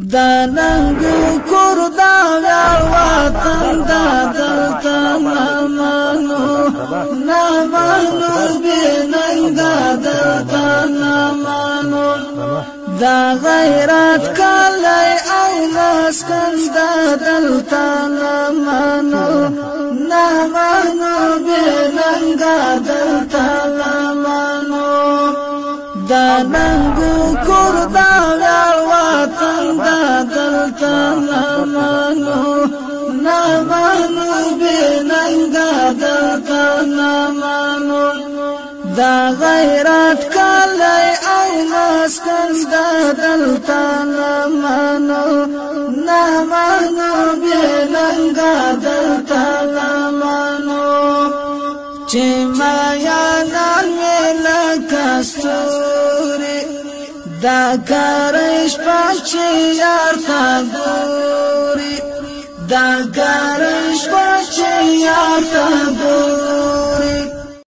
داننگ کردا ویار وطن دا دلتا نامانو بیننگ دا دلتا نامانو دا غیرات کالی او مسکن دا دلتا نامانو بیننگ دا دلتا نامانو داننگ کردا ویار وطن دا دلتا نامانو بیننگ دا دلتا نامانو دا غیرات کالی او مسکن دا دلتا نامانو بیننگ دا دلتا نامانو چه مایانان ویلا کستوری دا کارش پاچه یار تا گوری دا کارش پاچه یار تا گوری